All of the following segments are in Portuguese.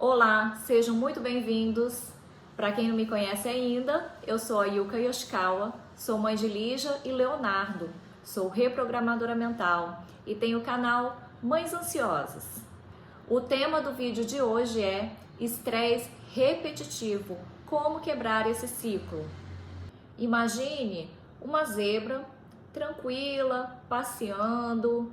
Olá, sejam muito bem-vindos. Para quem não me conhece ainda, eu sou a Yuka Yoshikawa, sou mãe de Lígia e Leonardo, sou reprogramadora mental e tenho o canal Mães Ansiosas. O tema do vídeo de hoje é estresse repetitivo, como quebrar esse ciclo. Imagine uma zebra tranquila, passeando,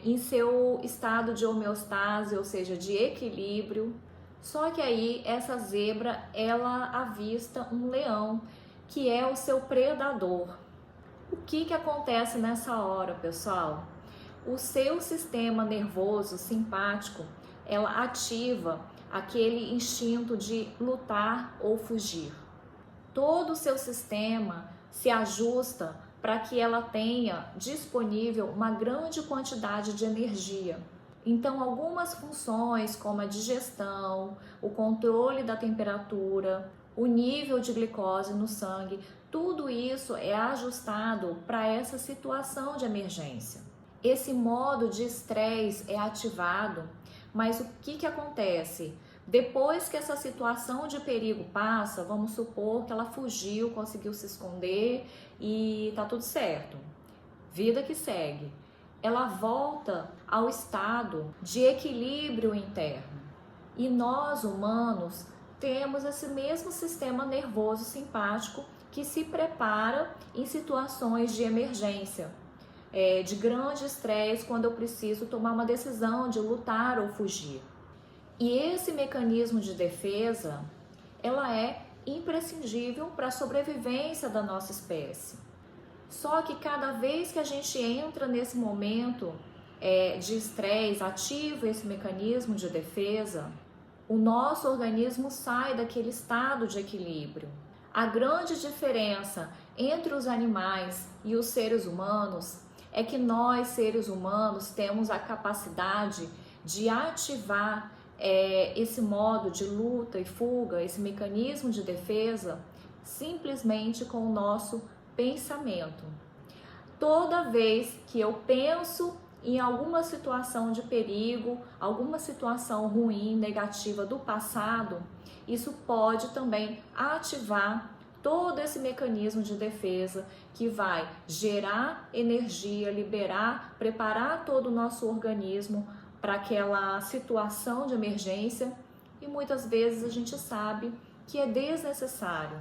em seu estado de homeostase, ou seja, de equilíbrio. Só que aí essa zebra, ela avista um leão, que é o seu predador. O que acontece nessa hora, pessoal? O seu sistema nervoso simpático, ela ativa aquele instinto de lutar ou fugir. Todo o seu sistema se ajusta para que ela tenha disponível uma grande quantidade de energia. Então, algumas funções, como a digestão, o controle da temperatura, o nível de glicose no sangue, tudo isso é ajustado para essa situação de emergência. Esse modo de estresse é ativado, mas o que acontece? Depois que essa situação de perigo passa, vamos supor que ela fugiu, conseguiu se esconder e tá tudo certo. Vida que segue. Ela volta ao estado de equilíbrio interno. E nós, humanos, temos esse mesmo sistema nervoso simpático que se prepara em situações de emergência, de grande estresse, quando eu preciso tomar uma decisão de lutar ou fugir. E esse mecanismo de defesa, ela é imprescindível para a sobrevivência da nossa espécie. Só que cada vez que a gente entra nesse momento de estresse, ativa esse mecanismo de defesa, o nosso organismo sai daquele estado de equilíbrio. A grande diferença entre os animais e os seres humanos é que nós, seres humanos, temos a capacidade de ativar esse modo de luta e fuga, esse mecanismo de defesa, simplesmente com o nosso pensamento. Toda vez que eu penso em alguma situação de perigo, alguma situação ruim, negativa do passado, isso pode também ativar todo esse mecanismo de defesa que vai gerar energia, liberar, preparar todo o nosso organismo para aquela situação de emergência, e muitas vezes a gente sabe que é desnecessário.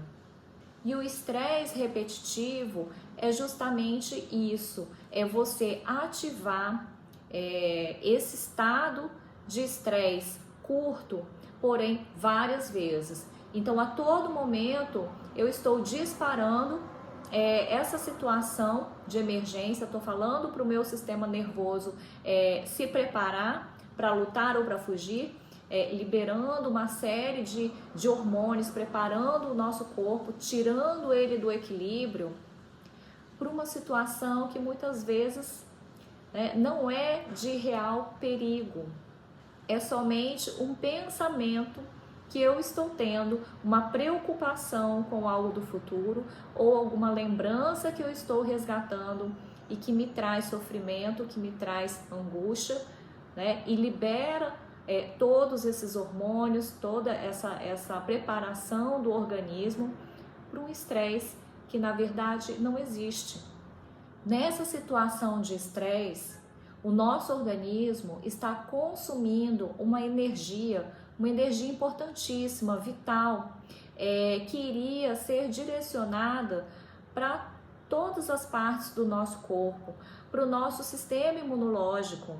E o estresse repetitivo é justamente isso, é você ativar esse estado de estresse curto, porém várias vezes. Então, a todo momento eu estou disparando essa situação de emergência, estou falando para o meu sistema nervoso se preparar para lutar ou para fugir, liberando uma série de hormônios, preparando o nosso corpo, tirando ele do equilíbrio para uma situação que muitas vezes não é de real perigo, é somente um pensamento que eu estou tendo, uma preocupação com algo do futuro ou alguma lembrança que eu estou resgatando e que me traz sofrimento, que me traz angústia, e libera todos esses hormônios, toda essa preparação do organismo para um estresse que na verdade não existe. Nessa situação de estresse, o nosso organismo está consumindo uma energia importantíssima, vital, que iria ser direcionada para todas as partes do nosso corpo, para o nosso sistema imunológico,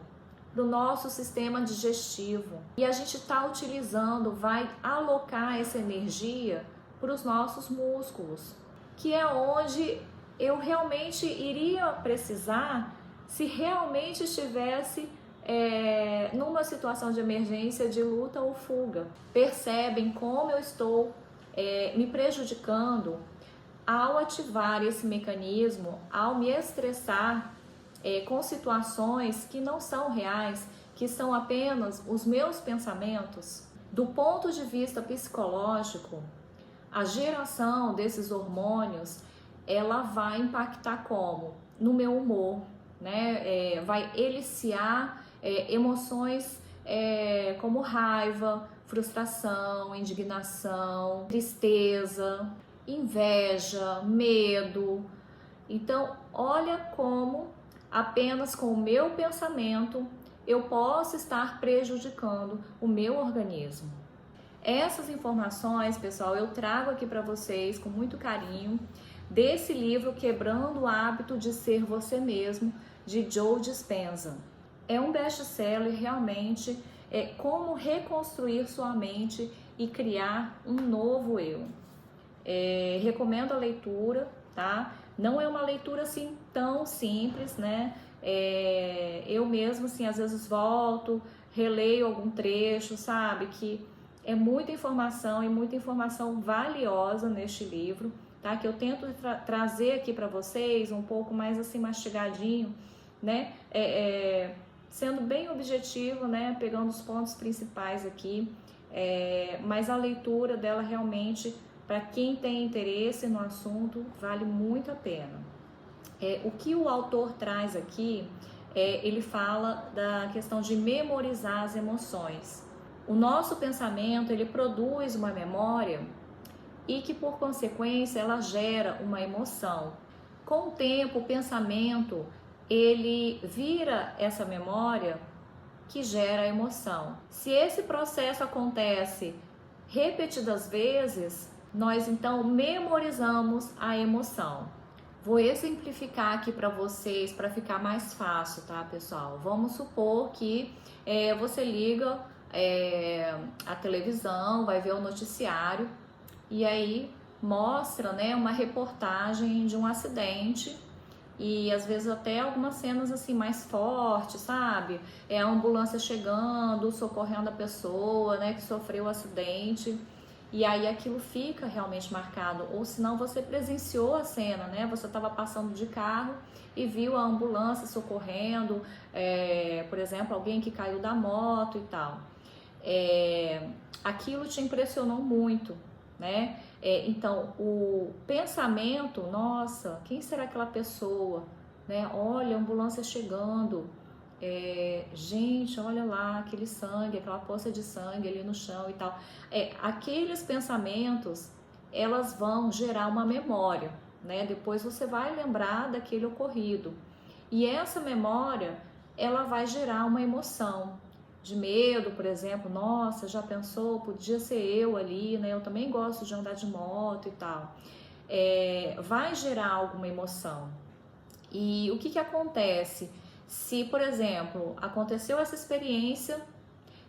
para o nosso sistema digestivo. E a gente está utilizando, vai alocar essa energia para os nossos músculos, que é onde eu realmente iria precisar se realmente estivesse numa situação de emergência, de luta ou fuga. Percebem como eu estou me prejudicando ao ativar esse mecanismo, ao me estressar com situações que não são reais, que são apenas os meus pensamentos? Do ponto de vista psicológico, a geração desses hormônios, ela vai impactar como? No meu humor, vai eliciar emoções como raiva, frustração, indignação, tristeza, inveja, medo. Então, olha como apenas com o meu pensamento eu posso estar prejudicando o meu organismo. Essas informações, pessoal, eu trago aqui para vocês com muito carinho desse livro Quebrando o Hábito de Ser Você Mesmo, de Joe Dispenza. É um best-seller, realmente, como reconstruir sua mente e criar um novo eu. Recomendo a leitura, tá? Não é uma leitura assim tão simples, né? Eu mesmo, assim, às vezes volto, releio algum trecho, sabe? Que é muita informação e muita informação valiosa neste livro, tá? Que eu tento trazer aqui para vocês um pouco mais assim mastigadinho, né? Sendo bem objetivo, né? Pegando os pontos principais aqui, mas a leitura dela realmente, para quem tem interesse no assunto, vale muito a pena. O que o autor traz aqui, ele fala da questão de memorizar as emoções. O nosso pensamento, ele produz uma memória e que, por consequência, ela gera uma emoção. Com o tempo, o pensamento, ele vira essa memória que gera a emoção. Se esse processo acontece repetidas vezes, nós então memorizamos a emoção. Vou exemplificar aqui para vocês para ficar mais fácil, tá, pessoal? Vamos supor que você liga a televisão, vai ver o noticiário e aí mostra, né, uma reportagem de um acidente e às vezes até algumas cenas assim mais fortes, sabe? A ambulância chegando, socorrendo a pessoa, né, que sofreu o acidente. E aí aquilo fica realmente marcado, ou senão você presenciou a cena, né? Você estava passando de carro e viu a ambulância socorrendo, por exemplo, alguém que caiu da moto e tal. Aquilo te impressionou muito, né? Então, o pensamento, nossa, quem será aquela pessoa? Né? Olha, a ambulância chegando. Gente, olha lá, aquele sangue, aquela poça de sangue ali no chão e tal. Aqueles pensamentos, elas vão gerar uma memória, né? Depois você vai lembrar daquele ocorrido. E essa memória, ela vai gerar uma emoção de medo, por exemplo. Nossa, já pensou? Podia ser eu ali, né? Eu também gosto de andar de moto e tal. Vai gerar alguma emoção. E o que acontece? Se, por exemplo, aconteceu essa experiência,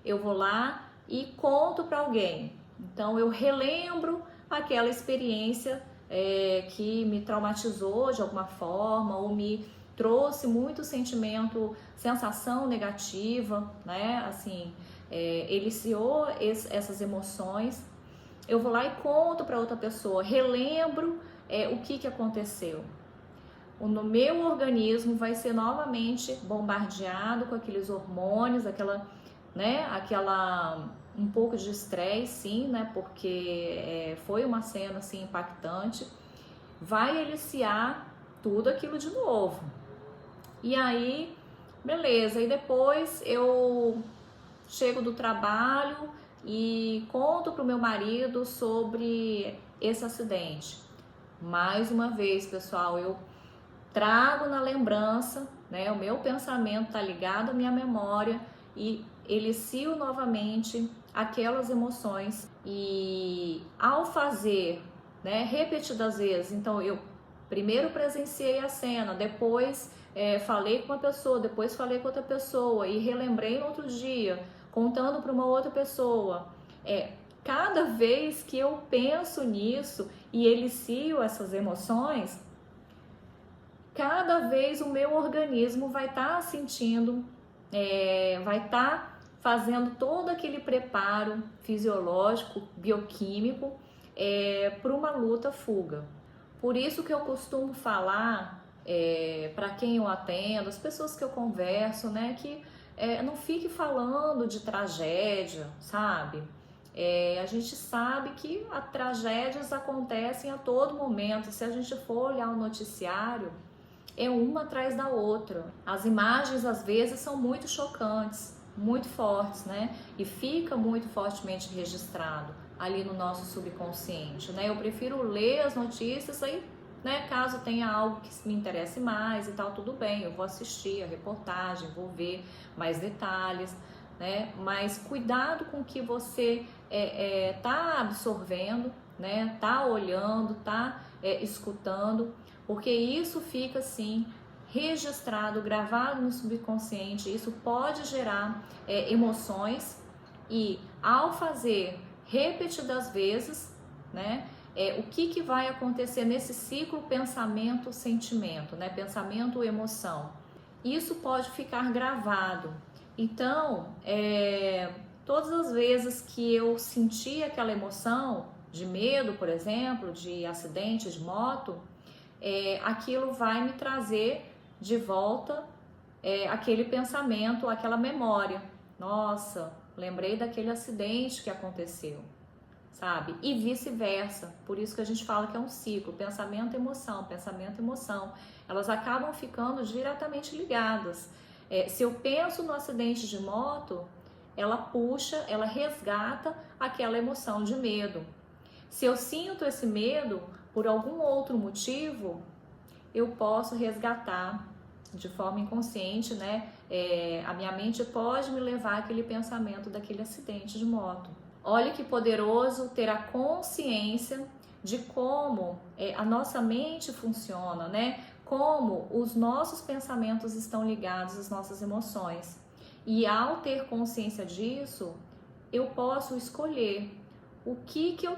eu vou lá e conto para alguém. Então, eu relembro aquela experiência que me traumatizou de alguma forma ou me trouxe muito sentimento, sensação negativa, né? Assim, eliciou essas emoções. Eu vou lá e conto para outra pessoa, relembro o que aconteceu. No meu organismo vai ser novamente bombardeado com aqueles hormônios, aquela um pouco de estresse, sim, né? Porque foi uma cena assim impactante. Vai eliciar tudo aquilo de novo. E aí, beleza. E depois eu chego do trabalho e conto pro meu marido sobre esse acidente. Mais uma vez, pessoal, eu trago na lembrança, né? O meu pensamento está ligado à minha memória e elicio novamente aquelas emoções. E ao fazer, né, repetidas vezes, então eu primeiro presenciei a cena, depois falei com uma pessoa, depois falei com outra pessoa e relembrei no outro dia, contando para uma outra pessoa. Cada vez que eu penso nisso e elicio essas emoções, cada vez o meu organismo vai estar sentindo, vai estar fazendo todo aquele preparo fisiológico, bioquímico, para uma luta-fuga. Por isso que eu costumo falar para quem eu atendo, as pessoas que eu converso, né, que não fique falando de tragédia, sabe? A gente sabe que as tragédias acontecem a todo momento. Se a gente for olhar o noticiário, uma atrás da outra. As imagens às vezes são muito chocantes, muito fortes, né? E fica muito fortemente registrado ali no nosso subconsciente, né? Eu prefiro ler as notícias aí, né? Caso tenha algo que me interesse mais e tal, tudo bem, eu vou assistir a reportagem, vou ver mais detalhes, né? Mas cuidado com o que você tá absorvendo, né? Tá olhando, tá escutando, porque isso fica assim registrado, gravado no subconsciente. Isso pode gerar emoções e ao fazer repetidas vezes, né? O que vai acontecer nesse ciclo pensamento-sentimento, né? Pensamento-emoção. Isso pode ficar gravado. Então, todas as vezes que eu senti aquela emoção de medo, por exemplo, de acidente de moto, aquilo vai me trazer de volta aquele pensamento, aquela memória. Nossa, lembrei daquele acidente que aconteceu, sabe? E vice-versa. Por isso que a gente fala que é um ciclo, pensamento, emoção. Elas acabam ficando diretamente ligadas. Se eu penso no acidente de moto, ela puxa, ela resgata aquela emoção de medo. Se eu sinto esse medo por algum outro motivo, eu posso resgatar de forma inconsciente, né? A minha mente pode me levar àquele pensamento daquele acidente de moto. Olha que poderoso ter a consciência de como a nossa mente funciona, né? Como os nossos pensamentos estão ligados às nossas emoções. E ao ter consciência disso, eu posso escolher o que eu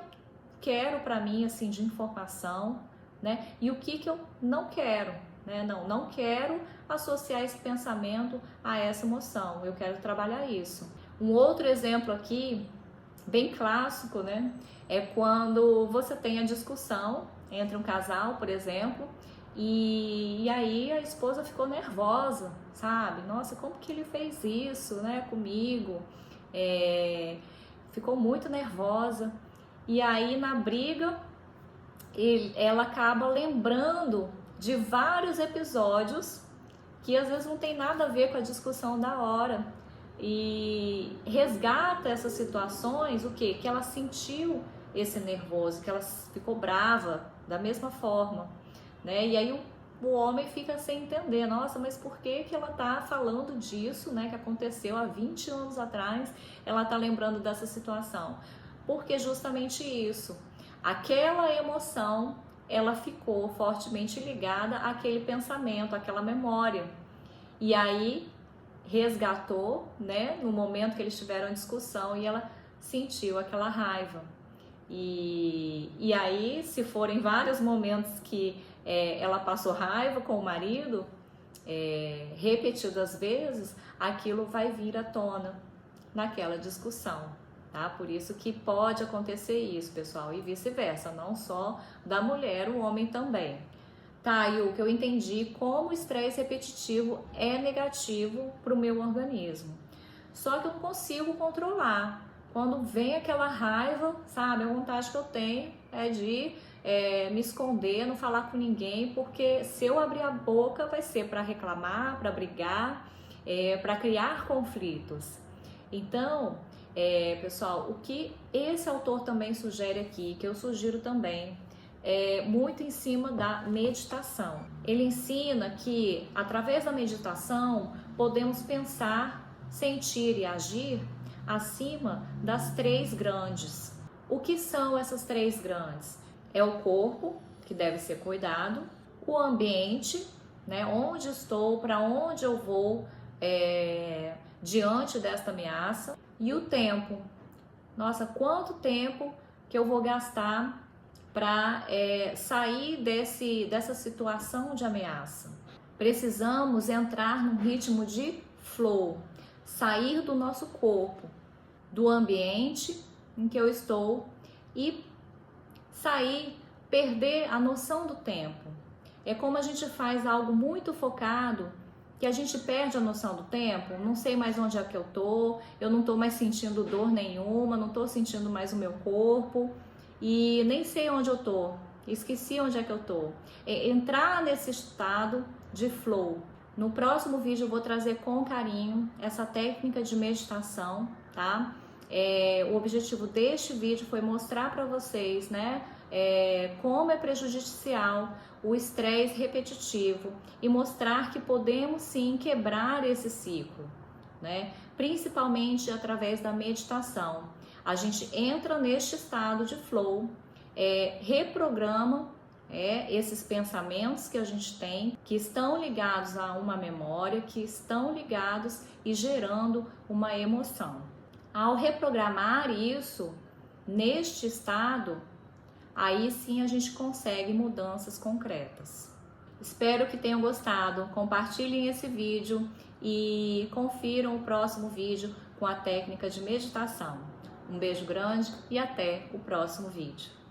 quero para mim, assim, de informação, né? E o que eu não quero, né? Não quero associar esse pensamento a essa emoção. Eu quero trabalhar isso. Um outro exemplo aqui, bem clássico, né? É quando você tem a discussão entre um casal, por exemplo, e aí a esposa ficou nervosa, sabe? Nossa, como que ele fez isso, né, comigo? Ficou muito nervosa. E aí na briga, ela acaba lembrando de vários episódios que às vezes não tem nada a ver com a discussão da hora. E resgata essas situações, o quê? Que ela sentiu esse nervoso, que ela ficou brava da mesma forma, né? E aí o homem fica sem entender, nossa, mas por que ela tá falando disso, né? Que aconteceu há 20 anos atrás, ela tá lembrando dessa situação. Porque justamente isso, aquela emoção, ela ficou fortemente ligada àquele pensamento, àquela memória. E aí resgatou, né, no momento que eles tiveram a discussão, e ela sentiu aquela raiva. E aí, se forem vários momentos que ela passou raiva com o marido, repetidas vezes, aquilo vai vir à tona naquela discussão, tá? Por isso que pode acontecer isso, pessoal, e vice-versa, não só da mulher, o homem também. Tá, e o que eu entendi, como o estresse repetitivo é negativo para o meu organismo. Só que eu não consigo controlar. Quando vem aquela raiva, sabe, a vontade que eu tenho é de me esconder, não falar com ninguém, porque se eu abrir a boca vai ser para reclamar, para brigar, para criar conflitos. Então, pessoal, o que esse autor também sugere aqui, que eu sugiro também, muito em cima da meditação. Ele ensina que através da meditação podemos pensar, sentir e agir acima das três grandes. O que são essas três grandes? É o corpo, que deve ser cuidado, o ambiente, né, onde estou, para onde eu vou diante desta ameaça, e o tempo. Nossa, quanto tempo que eu vou gastar para sair dessa situação de ameaça. Precisamos entrar num ritmo de flow, sair do nosso corpo, do ambiente em que eu estou e sair, perder a noção do tempo. É como a gente faz algo muito focado, que a gente perde a noção do tempo, não sei mais onde é que eu tô, eu não tô mais sentindo dor nenhuma, não tô sentindo mais o meu corpo, e nem sei onde eu tô, esqueci onde é que eu tô. Entrar nesse estado de flow, No próximo vídeo eu vou trazer com carinho essa técnica de meditação, tá? O objetivo deste vídeo foi mostrar para vocês, né, como é prejudicial o estresse repetitivo e mostrar que podemos sim quebrar esse ciclo, né? Principalmente através da meditação. A gente entra neste estado de flow, reprograma esses pensamentos que a gente tem, que estão ligados a uma memória, que estão ligados e gerando uma emoção. Ao reprogramar isso neste estado, aí sim a gente consegue mudanças concretas. Espero que tenham gostado, compartilhem esse vídeo e confiram o próximo vídeo com a técnica de meditação. Um beijo grande e até o próximo vídeo.